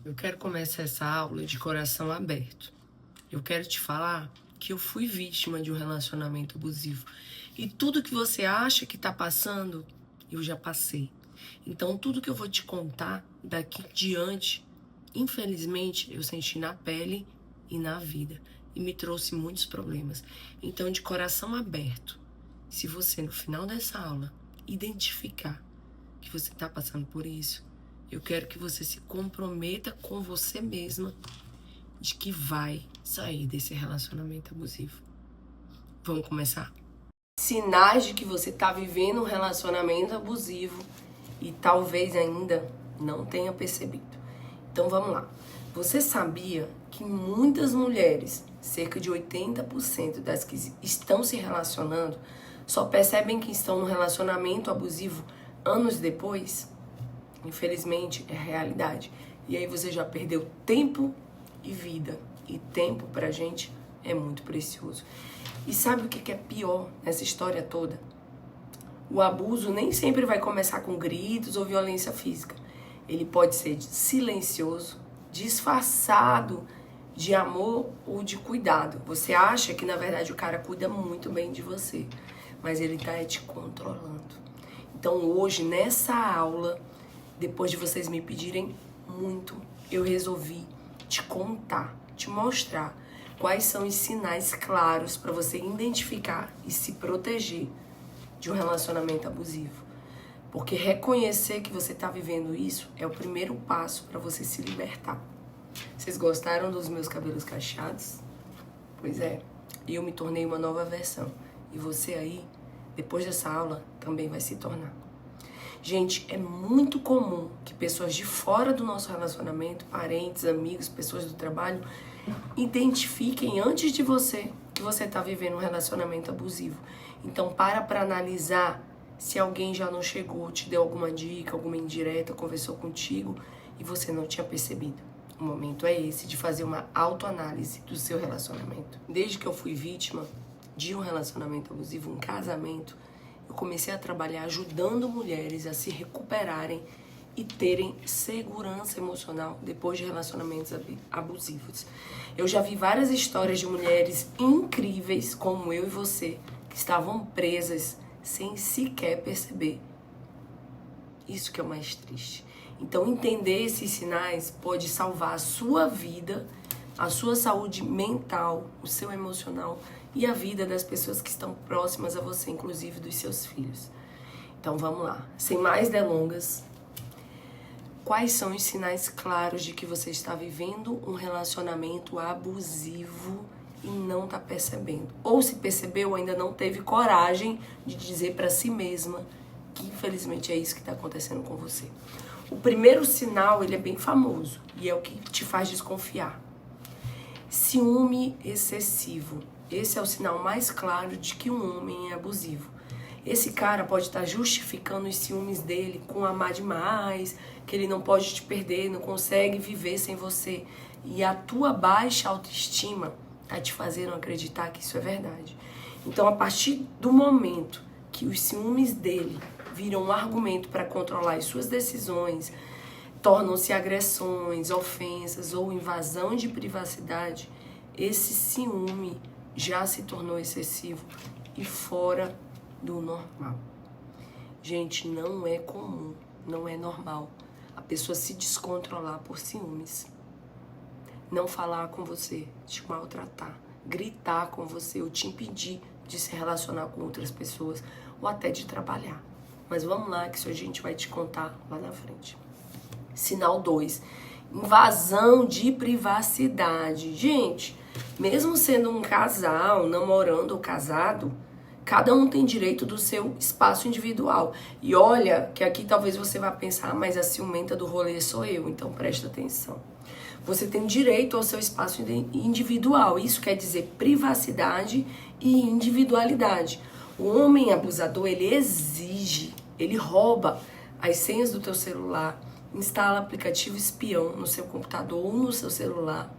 Eu quero começar essa aula de coração aberto. Eu quero te falar que eu fui vítima de um relacionamento abusivo. E tudo que você acha que tá passando, eu já passei. Então, tudo que eu vou te contar daqui em diante, infelizmente, eu senti na pele e na vida. E me trouxe muitos problemas. Então, de coração aberto, se você, no final dessa aula, identificar que você tá passando por isso, eu quero que você se comprometa com você mesma de que vai sair desse relacionamento abusivo. Vamos começar? Sinais de que você está vivendo um relacionamento abusivo e talvez ainda não tenha percebido. Então vamos lá. Você sabia que muitas mulheres, cerca de 80% das que estão se relacionando, só percebem que estão no relacionamento abusivo anos depois? Infelizmente, é a realidade. E aí você já perdeu tempo e vida. E tempo pra gente é muito precioso. E sabe o que é pior nessa história toda? O abuso nem sempre vai começar com gritos ou violência física. Ele pode ser silencioso, disfarçado de amor ou de cuidado. Você acha que, na verdade, o cara cuida muito bem de você, mas ele tá te controlando. Então, hoje, nessa aula, depois de vocês me pedirem muito, eu resolvi te contar, te mostrar quais são os sinais claros para você identificar e se proteger de um relacionamento abusivo. Porque reconhecer que você está vivendo isso é o primeiro passo para você se libertar. Vocês gostaram dos meus cabelos cacheados? Pois é, eu me tornei uma nova versão. E você aí, depois dessa aula, também vai se tornar. Gente, é muito comum que pessoas de fora do nosso relacionamento, parentes, amigos, pessoas do trabalho, identifiquem antes de você que você está vivendo um relacionamento abusivo. Então, para analisar se alguém já não chegou, te deu alguma dica, alguma indireta, conversou contigo e você não tinha percebido. O momento é esse de fazer uma autoanálise do seu relacionamento. Desde que eu fui vítima de um relacionamento abusivo, um casamento, eu comecei a trabalhar ajudando mulheres a se recuperarem e terem segurança emocional depois de relacionamentos abusivos. Eu já vi várias histórias de mulheres incríveis, como eu e você, que estavam presas sem sequer perceber. Isso que é o mais triste. Então, entender esses sinais pode salvar a sua vida, a sua saúde mental, o seu emocional e a vida das pessoas que estão próximas a você, inclusive dos seus filhos. Então vamos lá, sem mais delongas, quais são os sinais claros de que você está vivendo um relacionamento abusivo e não está percebendo? Ou se percebeu, ainda não teve coragem de dizer para si mesma que infelizmente é isso que está acontecendo com você. O primeiro sinal, ele é bem famoso e é o que te faz desconfiar. Ciúme excessivo. Esse é o sinal mais claro de que um homem é abusivo. Esse cara pode estar justificando os ciúmes dele com amar demais, que ele não pode te perder, não consegue viver sem você. E a tua baixa autoestima tá te fazendo acreditar que isso é verdade. Então, a partir do momento que os ciúmes dele viram um argumento para controlar as suas decisões, tornam-se agressões, ofensas ou invasão de privacidade, esse ciúme já se tornou excessivo e fora do normal. Gente, não é comum, não é normal a pessoa se descontrolar por ciúmes. Não falar com você, te maltratar, gritar com você ou te impedir de se relacionar com outras pessoas ou até de trabalhar. Mas vamos lá que isso a gente vai te contar lá na frente. Sinal 2, invasão de privacidade. Gente, mesmo sendo um casal, namorando ou casado, cada um tem direito do seu espaço individual. E olha que aqui talvez você vá pensar, mas a ciumenta do rolê sou eu, então presta atenção. Você tem direito ao seu espaço individual. Isso quer dizer privacidade e individualidade. O homem abusador, ele exige, ele rouba as senhas do teu celular, instala aplicativo espião no seu computador ou no seu celular.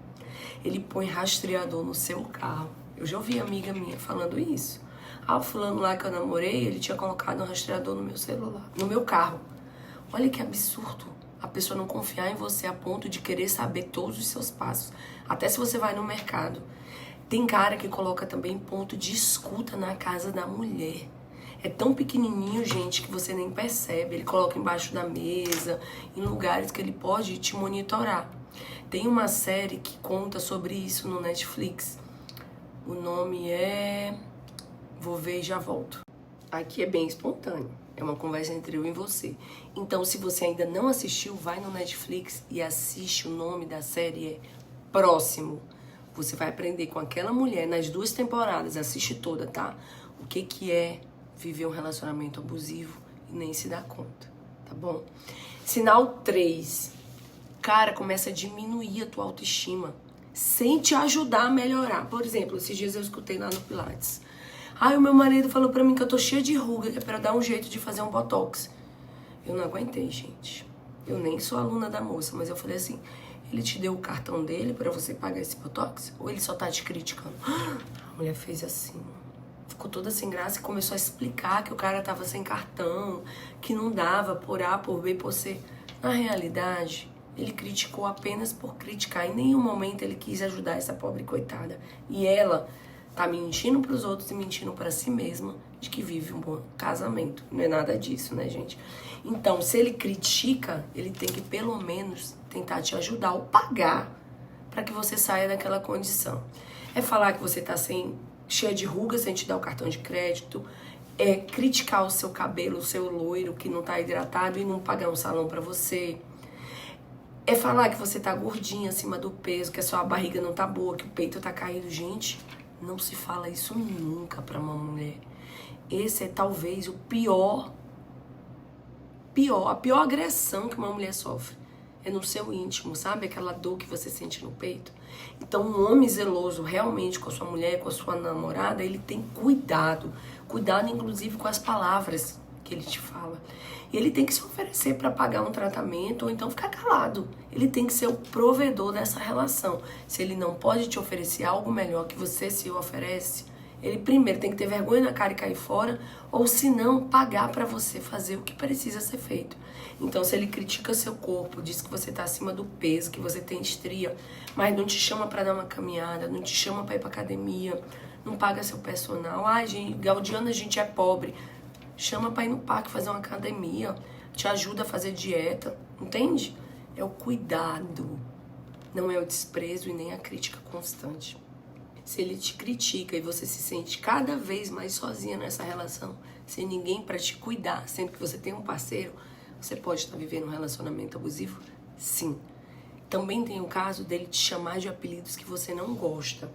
Ele põe rastreador no seu carro. Eu já ouvi amiga minha falando isso. Ah, o fulano lá que eu namorei, ele tinha colocado um rastreador no meu celular, no meu carro. Olha que absurdo. A pessoa não confiar em você a ponto de querer saber todos os seus passos. Até se você vai no mercado. Tem cara que coloca também ponto de escuta na casa da mulher. É tão pequenininho, gente, que você nem percebe. Ele coloca embaixo da mesa, em lugares que ele pode te monitorar. Tem uma série que conta sobre isso no Netflix. O nome é... Vou ver e já volto. Aqui é bem espontâneo. É uma conversa entre eu e você. Então, se você ainda não assistiu, vai no Netflix e assiste. O nome da série é Próximo. Você vai aprender com aquela mulher nas 2 temporadas, assiste toda, tá? O que é viver um relacionamento abusivo e nem se dá conta, tá bom? Sinal 3. Cara, começa a diminuir a tua autoestima sem te ajudar a melhorar. Por exemplo, esses dias eu escutei lá no Pilates. O meu marido falou pra mim que eu tô cheia de ruga, é pra dar um jeito de fazer um botox. Eu não aguentei, gente. Eu nem sou aluna da moça, mas eu falei assim... Ele te deu o cartão dele pra você pagar esse botox? Ou ele só tá te criticando? A mulher fez assim, ficou toda sem graça e começou a explicar que o cara tava sem cartão, que não dava por A, por B, por C. Na realidade, ele criticou apenas por criticar. Em nenhum momento ele quis ajudar essa pobre coitada. E ela tá mentindo pros outros e mentindo pra si mesma de que vive um bom casamento. Não é nada disso, né, gente? Então, se ele critica, ele tem que pelo menos tentar te ajudar ou pagar para que você saia daquela condição. É falar que você tá cheia de rugas sem te dar o cartão de crédito, é criticar o seu cabelo, o seu loiro que não tá hidratado e não pagar um salão para você. É falar que você tá gordinha acima do peso, que a sua barriga não tá boa, que o peito tá caído. Gente, não se fala isso nunca pra uma mulher. Esse é talvez o a pior agressão que uma mulher sofre. É no seu íntimo, sabe? Aquela dor que você sente no peito. Então, um homem zeloso realmente com a sua mulher, com a sua namorada, ele tem cuidado. Cuidado, inclusive, com as palavras que ele te fala. E ele tem que se oferecer para pagar um tratamento ou então ficar calado. Ele tem que ser o provedor dessa relação. Se ele não pode te oferecer algo melhor que você se oferece, ele primeiro tem que ter vergonha na cara e cair fora, ou se não, pagar para você fazer o que precisa ser feito. Então, se ele critica seu corpo, diz que você tá acima do peso, que você tem estria, mas não te chama para dar uma caminhada, não te chama para ir pra academia, não paga seu personal. Gente, gaudiana, a gente é pobre. Chama pra ir no parque fazer uma academia, te ajuda a fazer dieta, entende? É o cuidado, não é o desprezo e nem a crítica constante. Se ele te critica e você se sente cada vez mais sozinha nessa relação, sem ninguém pra te cuidar, sempre que você tem um parceiro, você pode estar vivendo um relacionamento abusivo? Sim. Também tem o caso dele te chamar de apelidos que você não gosta.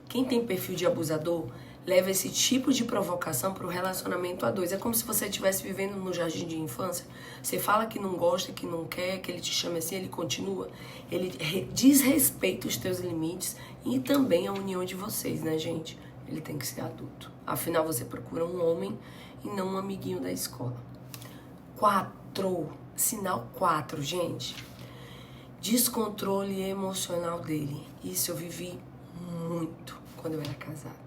Quem tem perfil de abusador leva esse tipo de provocação para o relacionamento a 2. É como se você estivesse vivendo no jardim de infância. Você fala que não gosta, que não quer, que ele te chame assim, ele continua. Ele desrespeita os teus limites e também a união de vocês, né, gente? Ele tem que ser adulto. Afinal, você procura um homem e não um amiguinho da escola. 4. Sinal 4, gente. Descontrole emocional dele. Isso eu vivi muito quando eu era casada.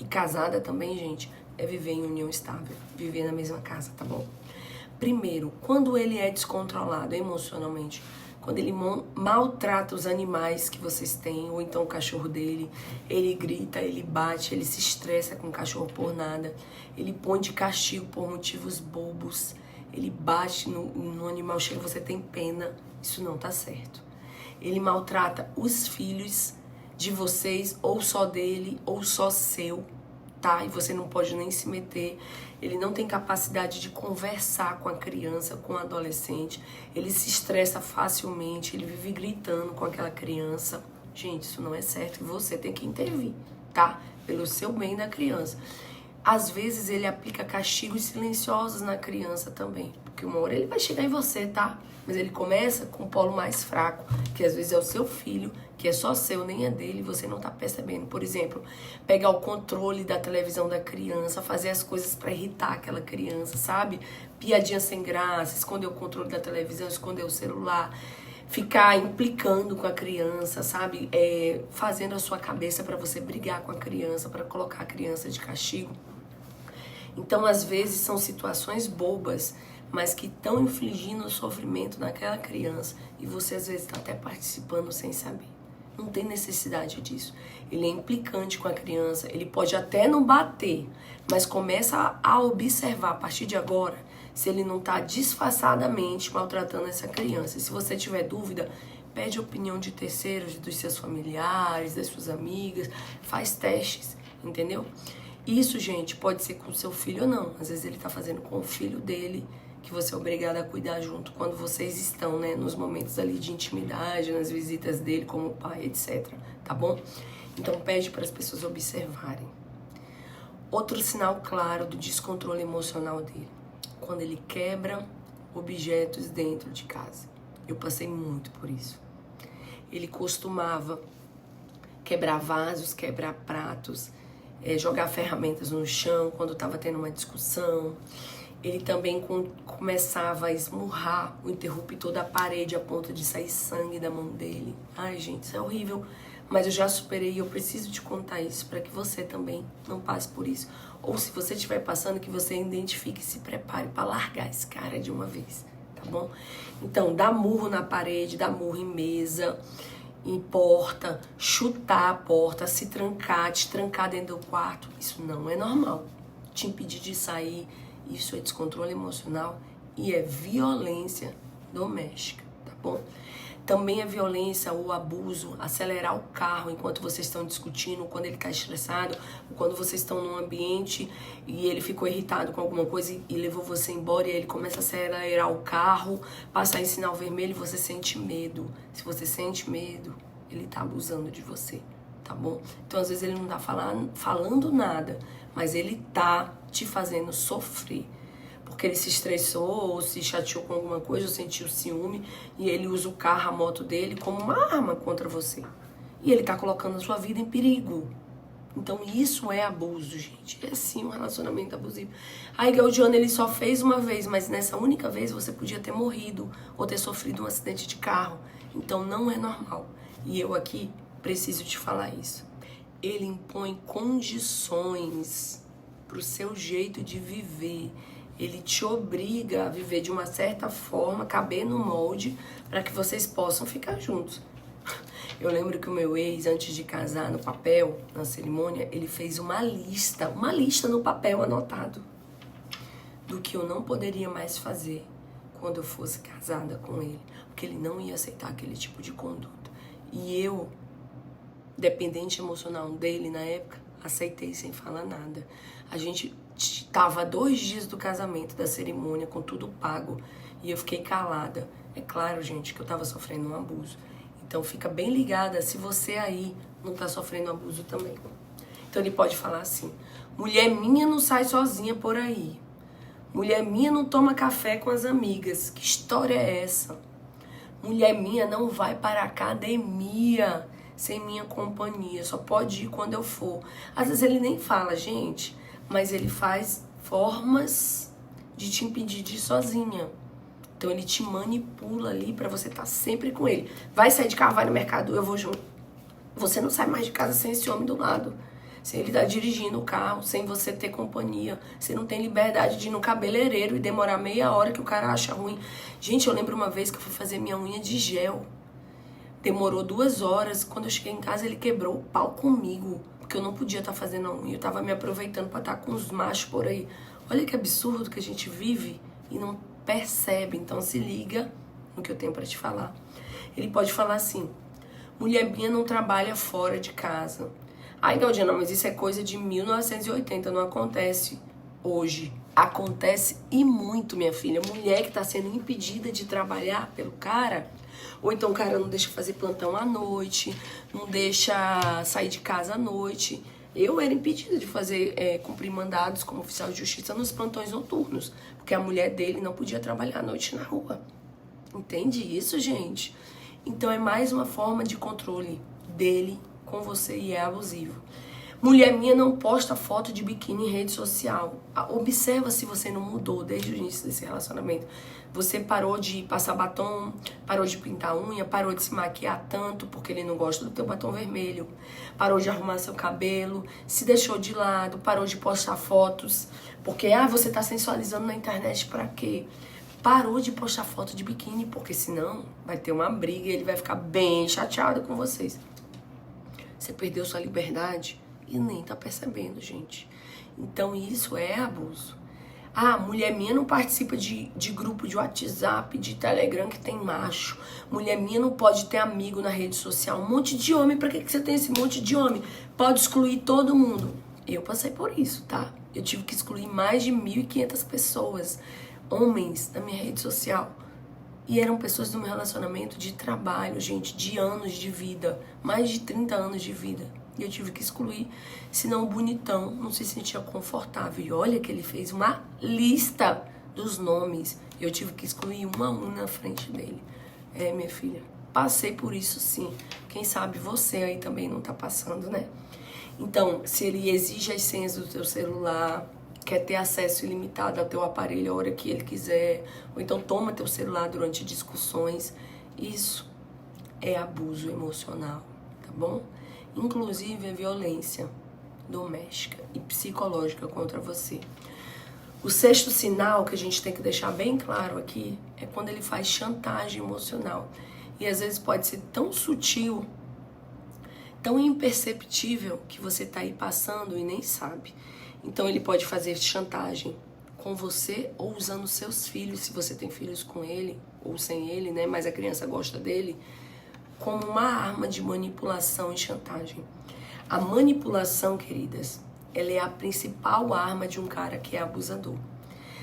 E casada também, gente, é viver em união estável, viver na mesma casa, tá bom? Primeiro, quando ele é descontrolado emocionalmente, quando ele maltrata os animais que vocês têm, ou então o cachorro dele, ele grita, ele bate, ele se estressa com o cachorro por nada, ele põe de castigo por motivos bobos, ele bate no animal, chega, você tem pena, isso não tá certo. Ele maltrata os filhos de vocês, ou só dele, ou só seu, tá? E você não pode nem se meter. Ele não tem capacidade de conversar com a criança, com o adolescente. Ele se estressa facilmente, ele vive gritando com aquela criança. Gente, isso não é certo e você tem que intervir, tá? Pelo seu bem da criança. Às vezes ele aplica castigos silenciosos na criança também, porque uma hora ele vai chegar em você, tá? Mas ele começa com o polo mais fraco, que às vezes é o seu filho, que é só seu, nem é dele, e você não tá percebendo. Por exemplo, pegar o controle da televisão da criança, fazer as coisas pra irritar aquela criança, sabe? Piadinha sem graça, esconder o controle da televisão, esconder o celular, ficar implicando com a criança, sabe? Fazendo a sua cabeça pra você brigar com a criança, pra colocar a criança de castigo. Então, às vezes, são situações bobas, mas que estão infligindo sofrimento naquela criança e você às vezes está até participando sem saber. Não tem necessidade disso. Ele é implicante com a criança, ele pode até não bater, mas começa a observar a partir de agora se ele não está disfarçadamente maltratando essa criança. Se você tiver dúvida, pede a opinião de terceiros, dos seus familiares, das suas amigas, faz testes, entendeu? Isso, gente, pode ser com seu filho ou não. Às vezes ele tá fazendo com o filho dele, que você é obrigada a cuidar junto quando vocês estão, né, nos momentos ali de intimidade, nas visitas dele como pai, etc. Tá bom? Então pede para as pessoas observarem. Outro sinal claro do descontrole emocional dele, quando ele quebra objetos dentro de casa. Eu passei muito por isso. Ele costumava quebrar vasos, quebrar pratos, jogar ferramentas no chão quando estava tendo uma discussão. Ele também começava a esmurrar o interruptor da parede a ponto de sair sangue da mão dele. Ai, gente, isso é horrível, mas eu já superei e eu preciso te contar isso para que você também não passe por isso. Ou se você estiver passando, que você identifique e se prepare para largar esse cara de uma vez, tá bom? Então, dá murro na parede, dá murro em mesa, em porta, chutar a porta, se trancar, te trancar dentro do quarto. Isso não é normal. Te impedir de sair, isso é descontrole emocional e é violência doméstica, tá bom? Também é violência ou abuso, acelerar o carro enquanto vocês estão discutindo, quando ele está estressado, ou quando vocês estão num ambiente e ele ficou irritado com alguma coisa e levou você embora e aí ele começa a acelerar o carro, passar em sinal vermelho e você sente medo. Se você sente medo, ele está abusando de você, tá bom? Então às vezes ele não está falando nada, mas ele tá te fazendo sofrer. Porque ele se estressou ou se chateou com alguma coisa, ou sentiu ciúme, e ele usa o carro, a moto dele, como uma arma contra você. E ele tá colocando a sua vida em perigo. Então isso é abuso, gente. É assim um relacionamento abusivo. Aí Gaudiano, ele só fez uma vez, mas nessa única vez você podia ter morrido ou ter sofrido um acidente de carro. Então não é normal. E eu aqui preciso te falar isso. Ele impõe condições pro seu jeito de viver. Ele te obriga a viver de uma certa forma, caber no molde, para que vocês possam ficar juntos. Eu lembro que o meu ex, antes de casar, no papel, na cerimônia, ele fez uma lista no papel anotado, do que eu não poderia mais fazer quando eu fosse casada com ele, porque ele não ia aceitar aquele tipo de conduta. E eu, dependente emocional dele na época, aceitei sem falar nada. A gente estava 2 dias do casamento, da cerimônia, com tudo pago, e eu fiquei calada. É claro, gente, que eu estava sofrendo um abuso. Então fica bem ligada se você aí não está sofrendo abuso também. Então ele pode falar assim: mulher minha não sai sozinha por aí. Mulher minha não toma café com as amigas. Que história é essa? Mulher minha não vai para a academia sem minha companhia. Só pode ir quando eu for. Às vezes ele nem fala, gente, mas ele faz formas de te impedir de ir sozinha. Então ele te manipula ali pra você estar sempre com ele. Vai sair de carro, vai no mercado, eu vou junto. Você não sai mais de casa sem esse homem do lado. Sem ele estar dirigindo o carro, sem você ter companhia. Você não tem liberdade de ir no cabeleireiro e demorar meia hora que o cara acha ruim. Gente, eu lembro uma vez que eu fui fazer minha unha de gel. Demorou 2 horas. Quando eu cheguei em casa, ele quebrou o pau comigo. Porque eu não podia estar fazendo a unha. Eu tava me aproveitando pra estar com os machos por aí. Olha que absurdo que a gente vive e não percebe. Então se liga no que eu tenho pra te falar. Ele pode falar assim: mulher minha não trabalha fora de casa. Ai, Gaudiana, mas isso é coisa de 1980, não acontece hoje. Acontece e muito, minha filha. Mulher que tá sendo impedida de trabalhar pelo cara, ou então o cara não deixa fazer plantão à noite, não deixa sair de casa à noite. Eu era impedida de fazer, cumprir mandados como oficial de justiça nos plantões noturnos, porque a mulher dele não podia trabalhar à noite na rua. Entende isso, gente? Então é mais uma forma de controle dele com você e é abusivo. Mulher minha não posta foto de biquíni em rede social. Observa se você não mudou desde o início desse relacionamento. Você parou de passar batom, parou de pintar unha, parou de se maquiar tanto porque ele não gosta do teu batom vermelho, parou de arrumar seu cabelo, se deixou de lado, parou de postar fotos, porque você tá sensualizando na internet pra quê? parou de postar foto de biquíni, porque senão vai ter uma briga e ele vai ficar bem chateado com vocês. Você perdeu sua liberdade e nem tá percebendo, gente. Então isso é abuso. Ah, mulher minha não participa de grupo de WhatsApp, de Telegram que tem macho. Mulher minha não pode ter amigo na rede social. Um monte de homem. Pra que você tem esse monte de homem? Pode excluir todo mundo. Eu passei por isso, tá? Eu tive que excluir mais de 1.500 pessoas, homens, da minha rede social. E eram pessoas do meu relacionamento de trabalho, gente, de anos de vida. Mais de 30 anos de vida. E eu tive que excluir, senão o bonitão não se sentia confortável. E olha que ele fez uma lista dos nomes. Eu tive que excluir um a um na frente dele. É, minha filha, passei por isso sim. Quem sabe você aí também não tá passando, né? Então, se ele exige as senhas do teu celular, quer ter acesso ilimitado ao teu aparelho a hora que ele quiser, ou então toma teu celular durante discussões, isso é abuso emocional, tá bom? Inclusive a violência doméstica e psicológica contra você. O sexto sinal que a gente tem que deixar bem claro aqui é quando ele faz chantagem emocional. E às vezes pode ser tão sutil, tão imperceptível que você tá aí passando e nem sabe. Então ele pode fazer chantagem com você ou usando seus filhos, se você tem filhos com ele ou sem ele, né? Mas a criança gosta dele, como uma arma de manipulação e chantagem. A manipulação, queridas, ela é a principal arma de um cara que é abusador.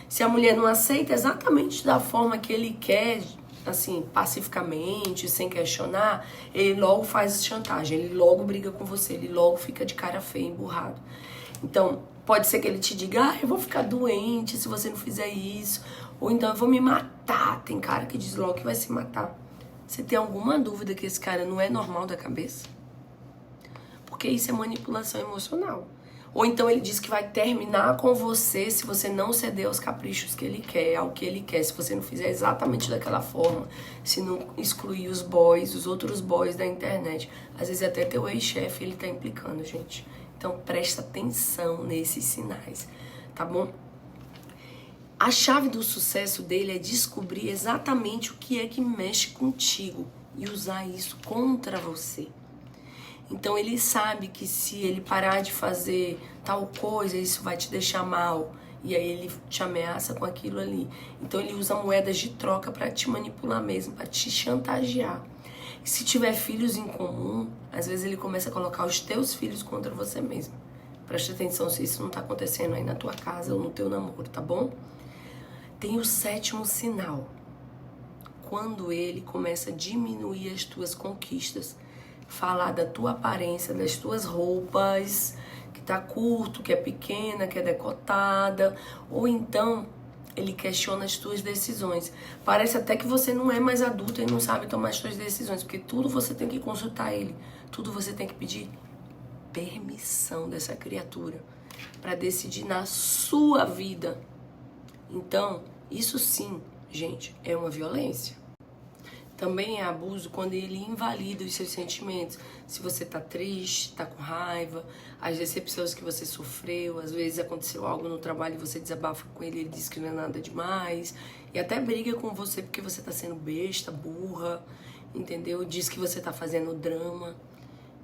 Se a mulher não aceita exatamente da forma que ele quer, assim, pacificamente, sem questionar, ele logo faz chantagem, ele logo briga com você, ele logo fica de cara feia, emburrado. Então, pode ser que ele te diga, eu vou ficar doente se você não fizer isso, ou então eu vou me matar. Tem cara que diz logo que vai se matar. Você tem alguma dúvida que esse cara não é normal da cabeça? Porque isso é manipulação emocional. Ou então ele diz que vai terminar com você se você não ceder aos caprichos que ele quer, ao que ele quer, se você não fizer exatamente daquela forma, se não excluir os boys, os outros boys da internet. Às vezes até teu ex-chefe ele tá implicando, gente. Então presta atenção nesses sinais, tá bom? A chave do sucesso dele é descobrir exatamente o que é que mexe contigo e usar isso contra você. Então ele sabe que se ele parar de fazer tal coisa, isso vai te deixar mal. E aí ele te ameaça com aquilo ali. Então ele usa moedas de troca para te manipular mesmo, para te chantagear. E se tiver filhos em comum, às vezes ele começa a colocar os teus filhos contra você mesmo. Preste atenção se isso não tá acontecendo aí na tua casa ou no teu namoro, tá bom? Tem o sétimo sinal. Quando ele começa a diminuir as tuas conquistas. Falar da tua aparência, das tuas roupas, que tá curto, que é pequena, que é decotada. Ou então, ele questiona as tuas decisões. Parece até que você não é mais adulta e não sabe tomar as tuas decisões. Porque tudo você tem que consultar ele. Tudo você tem que pedir permissão dessa criatura para decidir na sua vida. Então, isso sim, gente, é uma violência. Também é abuso quando ele invalida os seus sentimentos. Se você tá triste, tá com raiva, as decepções que você sofreu, às vezes aconteceu algo no trabalho e você desabafa com ele, ele diz que não é nada demais. E até briga com você porque você tá sendo besta, burra, entendeu? Diz que você tá fazendo drama.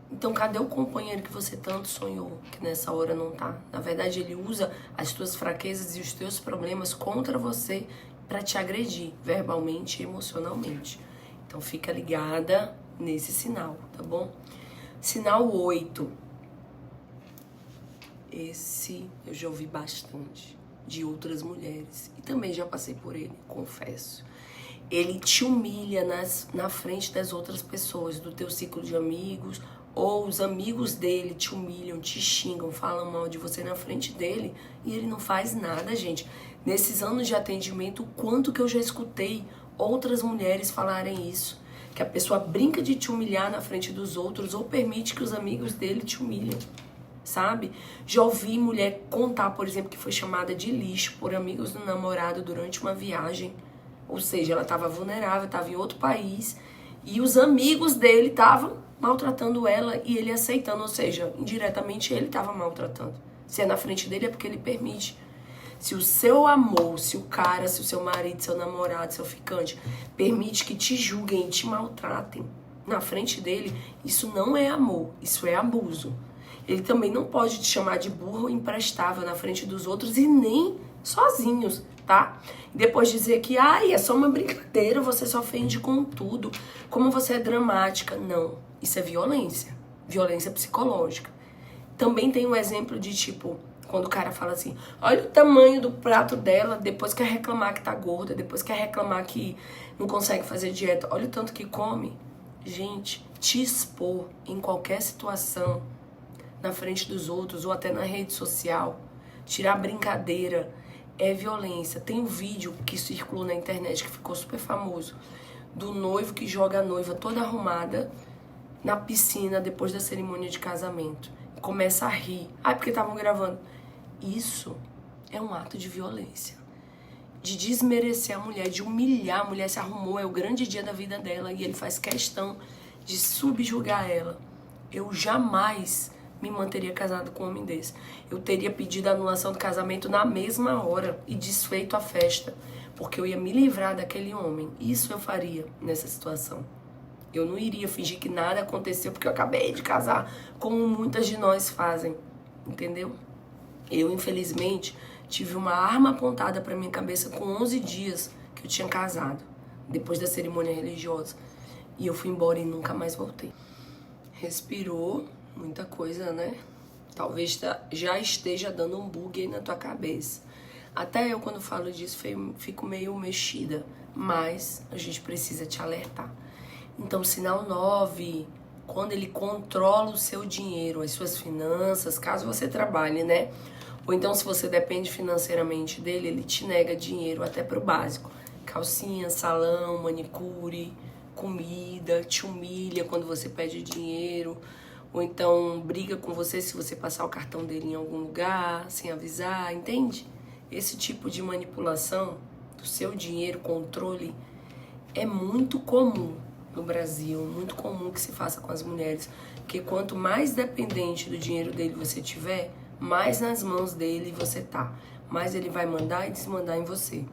Então, cadê o companheiro que você tanto sonhou, que nessa hora não tá? Na verdade, ele usa as tuas fraquezas e os teus problemas contra você para te agredir, verbalmente e emocionalmente. Então, fica ligada nesse sinal, tá bom? Sinal 8. Esse eu já ouvi bastante de outras mulheres. E também já passei por ele, confesso. Ele te humilha na frente das outras pessoas, do teu ciclo de amigos, ou os amigos dele te humilham, te xingam, falam mal de você na frente dele e ele não faz nada, gente. Nesses anos de atendimento, o quanto que eu já escutei outras mulheres falarem isso, que a pessoa brinca de te humilhar na frente dos outros ou permite que os amigos dele te humilhem, sabe? Já ouvi mulher contar, por exemplo, que foi chamada de lixo por amigos do namorado durante uma viagem, ou seja, ela estava vulnerável, estava em outro país e os amigos dele estavam maltratando ela e ele aceitando, ou seja, indiretamente ele estava maltratando. Se é na frente dele é porque ele permite. Se o seu amor, se o cara, se o seu marido, seu namorado, seu ficante permite que te julguem e te maltratem na frente dele, isso não é amor, isso é abuso. Ele também não pode te chamar de burro ou imprestável na frente dos outros e nem sozinhos, tá? E depois dizer que, ai, é só uma brincadeira, você se ofende com tudo, como você é dramática. Não, isso é violência, violência psicológica. Também tem um exemplo de tipo, quando o cara fala assim, olha o tamanho do prato dela, depois quer reclamar que tá gorda, depois quer reclamar que não consegue fazer dieta, olha o tanto que come. Gente, te expor em qualquer situação, na frente dos outros ou até na rede social, tirar brincadeira, é violência. Tem um vídeo que circulou na internet que ficou super famoso, do noivo que joga a noiva toda arrumada na piscina depois da cerimônia de casamento. Começa a rir. Ai, porque estavam gravando. Isso é um ato de violência. De desmerecer a mulher, de humilhar. A mulher se arrumou, é o grande dia da vida dela e ele faz questão de subjugar ela. Eu jamais me manteria casado com um homem desse. Eu teria pedido a anulação do casamento na mesma hora e desfeito a festa, porque eu ia me livrar daquele homem. Isso eu faria nessa situação. Eu não iria fingir que nada aconteceu porque eu acabei de casar, como muitas de nós fazem, entendeu? Eu, infelizmente, tive uma arma apontada para minha cabeça com 11 dias que eu tinha casado, depois da cerimônia religiosa. E eu fui embora e nunca mais voltei. Respirou, muita coisa, né? Talvez já esteja dando um bug aí na tua cabeça. Até eu, quando falo disso, fico meio mexida, mas a gente precisa te alertar. Então, sinal 9, quando ele controla o seu dinheiro, as suas finanças, caso você trabalhe, né? Ou então, se você depende financeiramente dele, ele te nega dinheiro até pro básico. Calcinha, salão, manicure, comida, te humilha quando você pede dinheiro. Ou então, briga com você se você passar o cartão dele em algum lugar, sem avisar, entende? Esse tipo de manipulação do seu dinheiro, controle, é muito comum no Brasil, muito comum que se faça com as mulheres, porque quanto mais dependente do dinheiro dele você tiver, mais nas mãos dele você tá, mais ele vai mandar e desmandar em você.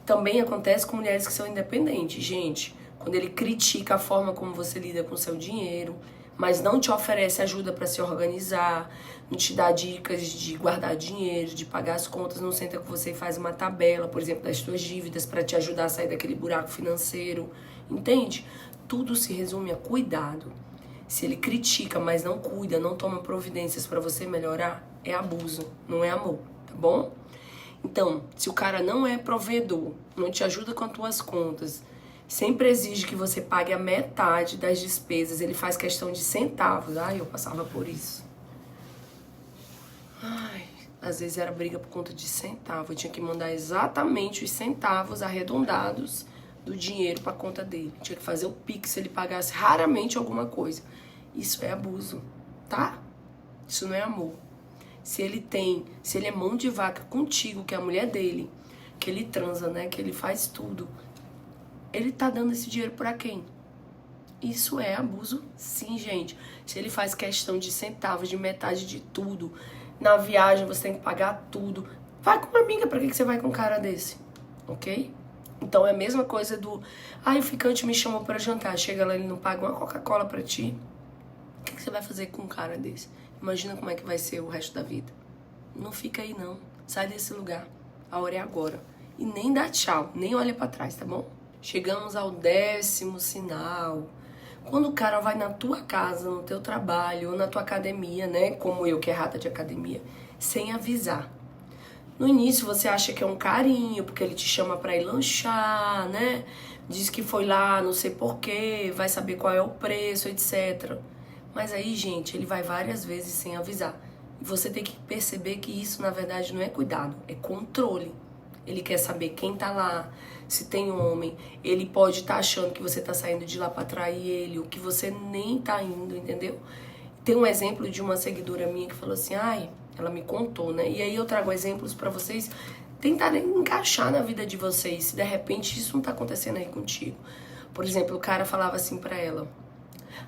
Também acontece com mulheres que são independentes, gente, quando ele critica a forma como você lida com o seu dinheiro, mas não te oferece ajuda para se organizar, não te dá dicas de guardar dinheiro, de pagar as contas, não senta com você e faz uma tabela, por exemplo, das suas dívidas para te ajudar a sair daquele buraco financeiro, entende? Tudo se resume a cuidado. Se ele critica, mas não cuida, não toma providências para você melhorar, é abuso, não é amor, tá bom? Então, se o cara não é provedor, não te ajuda com as tuas contas, sempre exige que você pague a metade das despesas, ele faz questão de centavos. Ai, eu passava por isso. Ai, às vezes era briga por conta de centavo, eu tinha que mandar exatamente os centavos arredondados do dinheiro para a conta dele. Tinha que fazer o Pix se ele pagasse raramente alguma coisa. Isso é abuso, tá? Isso não é amor. Se ele é mão de vaca contigo, que é a mulher dele, que ele transa, né, que ele faz tudo, ele tá dando esse dinheiro pra quem? Isso é abuso, sim, gente. Se ele faz questão de centavos, de metade de tudo, na viagem você tem que pagar tudo, vai com uma amiga, pra que você vai com um cara desse? Ok? Então é a mesma coisa do, o ficante me chamou pra jantar, chega lá, ele não paga uma Coca-Cola pra ti. O que você vai fazer com um cara desse? Imagina como é que vai ser o resto da vida. Não fica aí não, sai desse lugar, a hora é agora. E nem dá tchau, nem olha pra trás, tá bom? Chegamos ao 10º sinal. Quando o cara vai na tua casa, no teu trabalho, ou na tua academia, né? Como eu, que é rata de academia, sem avisar. No início você acha que é um carinho, porque ele te chama pra ir lanchar, né? Diz que foi lá, não sei porquê, vai saber qual é o preço, etc. Mas aí, gente, ele vai várias vezes sem avisar. E você tem que perceber que isso, na verdade, não é cuidado, é controle. Ele quer saber quem tá lá, se tem homem. Ele pode estar achando que você tá saindo de lá pra atrair ele, ou que você nem tá indo, entendeu? Tem um exemplo de uma seguidora minha que falou assim, ela me contou, né? E aí eu trago exemplos pra vocês tentarem encaixar na vida de vocês, se de repente isso não tá acontecendo aí contigo. Por exemplo, o cara falava assim pra ela,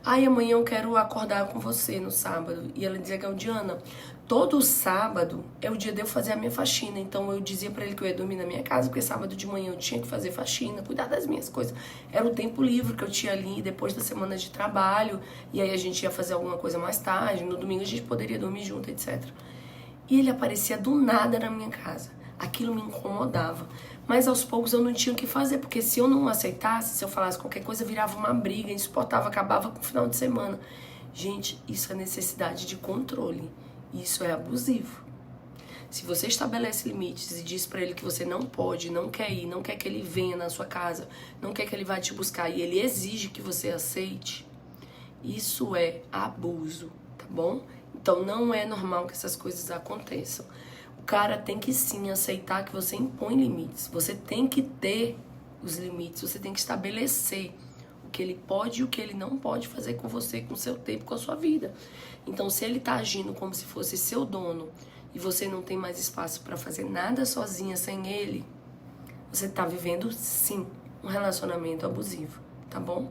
Ai, amanhã eu quero acordar com você no sábado. E ela dizia, Gaudiana, todo sábado é o dia de eu fazer a minha faxina. Então eu dizia pra ele que eu ia dormir na minha casa, porque sábado de manhã eu tinha que fazer faxina, cuidar das minhas coisas. Era o tempo livre que eu tinha ali depois da semana de trabalho. E aí a gente ia fazer alguma coisa mais tarde. No domingo a gente poderia dormir junto, etc. E ele aparecia do nada na minha casa. Aquilo me incomodava. Mas aos poucos eu não tinha o que fazer, porque se eu não aceitasse, se eu falasse qualquer coisa, virava uma briga insuportável, acabava com o final de semana. Gente, isso é necessidade de controle. Isso é abusivo. Se você estabelece limites e diz pra ele que você não pode, não quer ir, não quer que ele venha na sua casa, não quer que ele vá te buscar e ele exige que você aceite, isso é abuso, tá bom? Então não é normal que essas coisas aconteçam. O cara tem que sim aceitar que você impõe limites. Você tem que ter os limites, você tem que estabelecer o que ele pode e o que ele não pode fazer com você, com o seu tempo, com a sua vida. Então, se ele tá agindo como se fosse seu dono e você não tem mais espaço para fazer nada sozinha sem ele, você tá vivendo sim um relacionamento abusivo, tá bom?